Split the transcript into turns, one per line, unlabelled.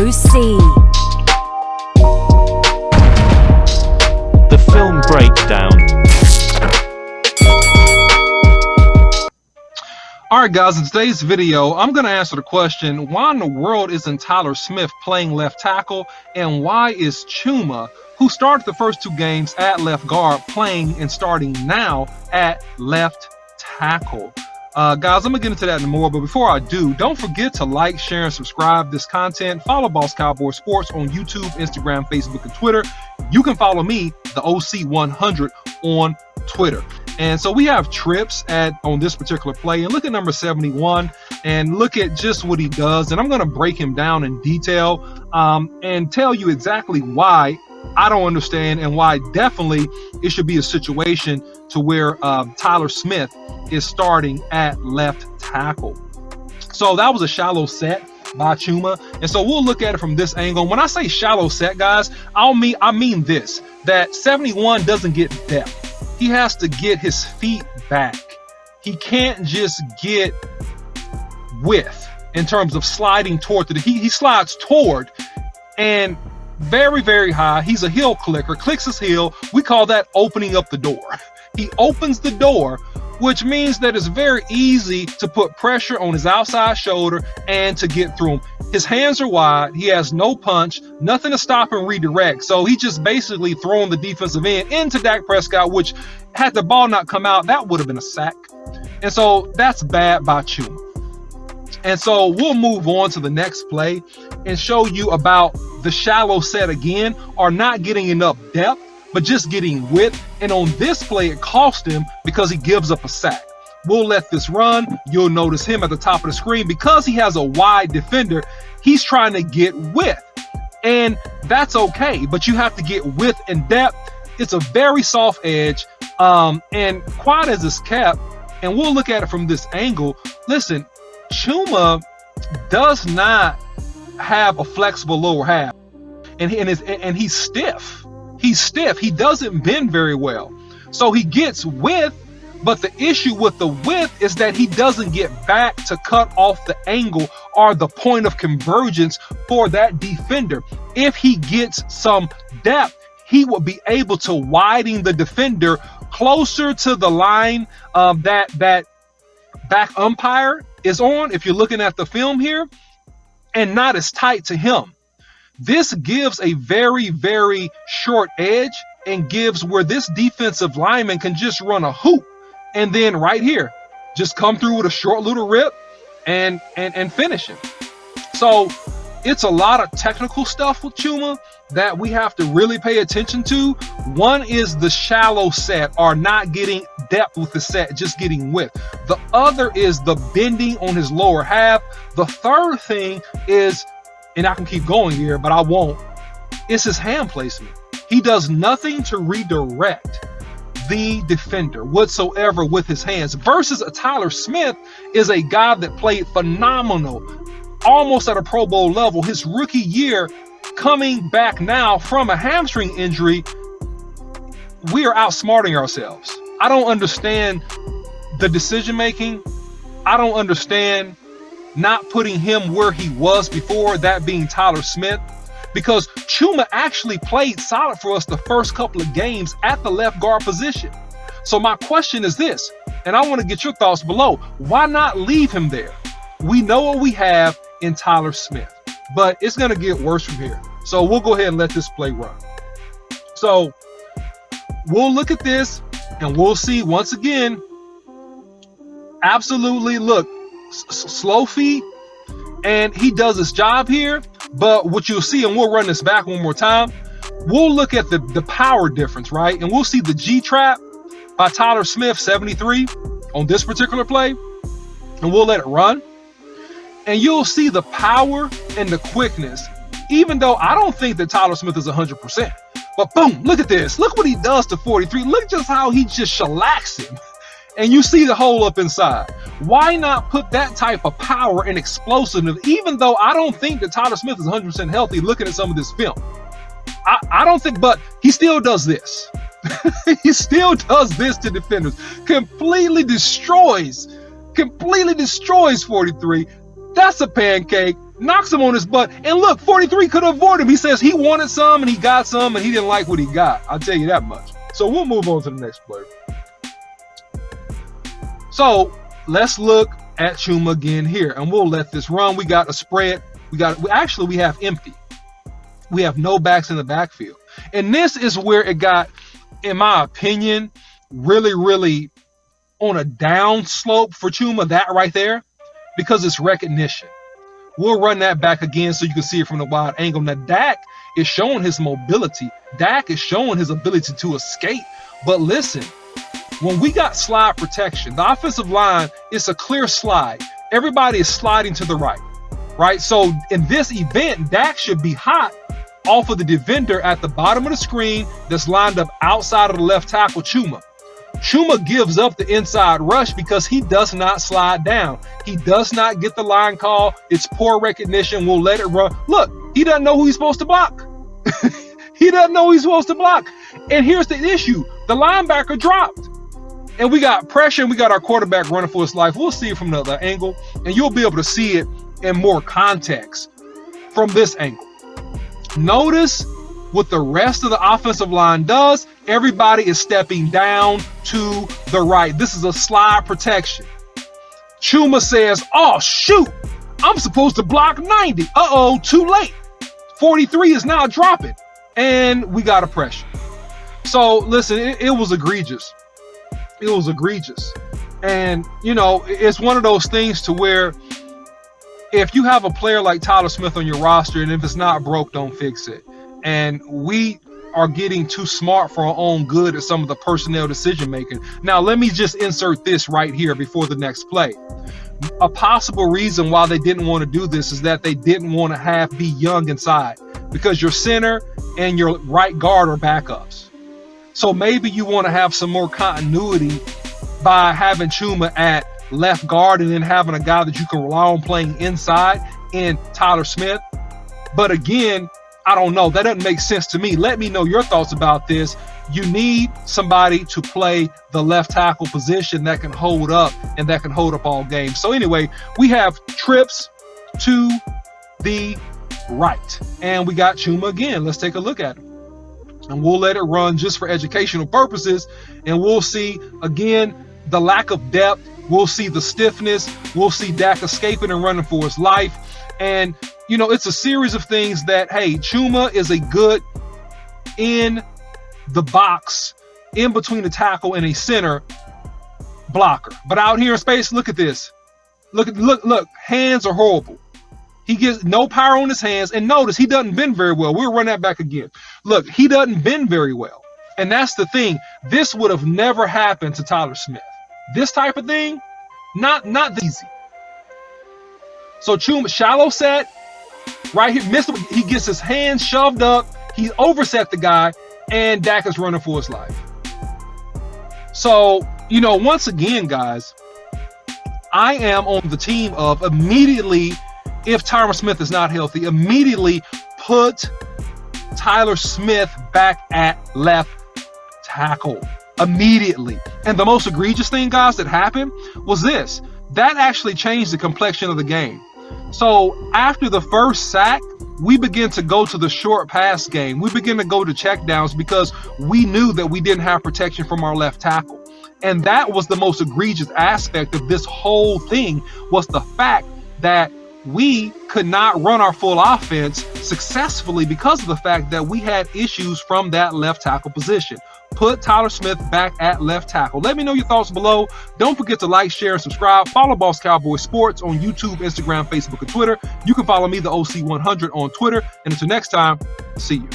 OC.
The film breakdown.
Alright guys, in today's video, I'm going to answer the question, why in the world isn't Tyler Smith playing left tackle, and why is Chuma, who started the first two games at left guard, playing and starting now at left tackle? Guys, I'm going to get into that and more, but before I do, don't forget to like, share, and subscribe this content. Follow Boss Cowboy Sports on YouTube, Instagram, Facebook, and Twitter. You can follow me, the OC100, on Twitter. And so we have trips on this particular play, and look at number 71 and look at just what he does. And I'm going to break him down in detail and tell you exactly why I don't understand and why definitely it should be a situation to where Tyler Smith is starting at left tackle. So that was a shallow set by Chuma, and so we'll look at it from this angle. When I say shallow set, guys, I mean this, that 71 doesn't get depth. He has to get his feet back. He can't just get width in terms of sliding toward he slides toward and very, very high. He's a heel clicker, clicks his heel. We call that opening up the door. He opens the door, which means that it's very easy to put pressure on his outside shoulder and to get through him. His hands are wide. He has no punch, nothing to stop and redirect. So he just basically throwing the defensive end into Dak Prescott, which had the ball not come out, that would have been a sack. And so that's bad by Chuma. And so we'll move on to the next play and show you about the shallow set again, or not getting enough depth, but just getting width. And on this play, it cost him because he gives up a sack. We'll let this run. You'll notice him at the top of the screen because he has a wide defender. He's trying to get width, and that's okay, but you have to get width and depth. It's a very soft edge, and quiet as it's kept, and we'll look at it from this angle. Listen, Chuma does not have a flexible lower half, and he's stiff. He's stiff. He doesn't bend very well. So he gets width, but the issue with the width is that he doesn't get back to cut off the angle or the point of convergence for that defender. If he gets some depth, he will be able to widen the defender closer to the line that back umpire is on, if you're looking at the film here, and not as tight to him. This gives a very, very short edge and gives where this defensive lineman can just run a hoop and then right here, just come through with a short little rip and finish him. So it's a lot of technical stuff with Chuma that we have to really pay attention to. One is the shallow set, or not getting depth with the set, just getting width. The other is the bending on his lower half. The third thing is, and I can keep going here, but I won't, it's his hand placement. He does nothing to redirect the defender whatsoever with his hands, versus a Tyler Smith is a guy that played phenomenal, almost at a Pro Bowl level his rookie year. Coming back now from a hamstring injury, we are outsmarting ourselves. I don't understand the decision making. I don't understand not putting him where he was before, that being Tyler Smith, because Chuma actually played solid for us the first couple of games at the left guard position. So my question is this, and I want to get your thoughts below. Why not leave him there? We know what we have in Tyler Smith, but it's going to get worse from here. So we'll go ahead and let this play run. So we'll look at this and we'll see once again, absolutely, look, slow feet, and he does his job here. But what you'll see, and we'll run this back one more time, we'll look at the power difference, right? And we'll see the G trap by Tyler Smith, 73 on this particular play, and we'll let it run. And you'll see the power and the quickness, even though I don't think that Tyler Smith is 100%. But boom, look at this. Look what he does to 43. Look just how he just shellacks him. And you see the hole up inside. Why not put that type of power and explosiveness, even though I don't think that Tyler Smith is 100% healthy looking at some of this film. I don't think, but he still does this. He still does this to defenders. Completely destroys 43. That's a pancake. knocks him on his butt. And look, 43 could avoid him. He says he wanted some and he got some and he didn't like what he got. I'll tell you that much. So we'll move on to the next player. So let's look at Chuma again here, and we'll let this run. We got a spread. We have empty. We have no backs in the backfield. And this is where it got, in my opinion, really, really on a down slope for Chuma, that right there, because it's recognition. We'll run that back again so you can see it from the wide angle. Now, Dak is showing his mobility. Dak is showing his ability to escape. But listen, when we got slide protection, the offensive line is a clear slide. Everybody is sliding to the right, right? So in this event, Dak should be hot off of the defender at the bottom of the screen that's lined up outside of the left tackle, Chuma. Chuma gives up the inside rush because he does not slide down. He does not get the line call. It's poor recognition. We'll let it run. Look, he doesn't know who he's supposed to block. He doesn't know who he's supposed to block. And here's the issue. The linebacker dropped. And we got pressure, and we got our quarterback running for his life. We'll see it from the other angle, and you'll be able to see it in more context from this angle. Notice what the rest of the offensive line does. Everybody is stepping down to the right. This is a slide protection. Chuma says, oh, shoot, I'm supposed to block 90. Uh-oh, too late. 43 is now dropping, and we got a pressure. So, listen, it was egregious. It was egregious. And, you know, it's one of those things to where if you have a player like Tyler Smith on your roster, and if it's not broke, don't fix it. And we are getting too smart for our own good at some of the personnel decision making. Now, let me just insert this right here before the next play. A possible reason why they didn't want to do this is that they didn't want to be young inside, because your center and your right guard are backups. So maybe you want to have some more continuity by having Chuma at left guard and then having a guy that you can rely on playing inside in Tyler Smith. But again, I don't know. That doesn't make sense to me. Let me know your thoughts about this. You need somebody to play the left tackle position that can hold up and that can hold up all game. So anyway, we have trips to the right, and we got Chuma again. Let's take a look at him. And we'll let it run just for educational purposes. And we'll see, again, the lack of depth. We'll see the stiffness. We'll see Dak escaping and running for his life. And, you know, it's a series of things that, hey, Chuma is a good in the box, in between the tackle and a center blocker. But out here in space, look at this. Look, hands are horrible. He gets no power on his hands. And notice he doesn't bend very well. We'll run that back again. Look, he doesn't bend very well. And that's the thing. This would have never happened to Tyler Smith. This type of thing, not easy. So Chuma, shallow set, right here, missed. He gets his hands shoved up. He overset the guy, and Dak is running for his life. So, you know, once again, guys, I am on the team of immediately, if Tyler Smith is not healthy, immediately put Tyler Smith back at left tackle. Immediately. And the most egregious thing, guys, that happened was this. That actually changed the complexion of the game. So after the first sack, we begin to go to the short pass game. We begin to go to checkdowns because we knew that we didn't have protection from our left tackle. And that was the most egregious aspect of this whole thing, was the fact that we could not run our full offense successfully because of the fact that we had issues from that left tackle position. Put Tyler Smith back at left tackle. Let me know your thoughts below. Don't forget to like, share, and subscribe. Follow Boss Cowboy Sports on YouTube, Instagram, Facebook, and Twitter. You can follow me, the OC100, on Twitter. And until next time, see you.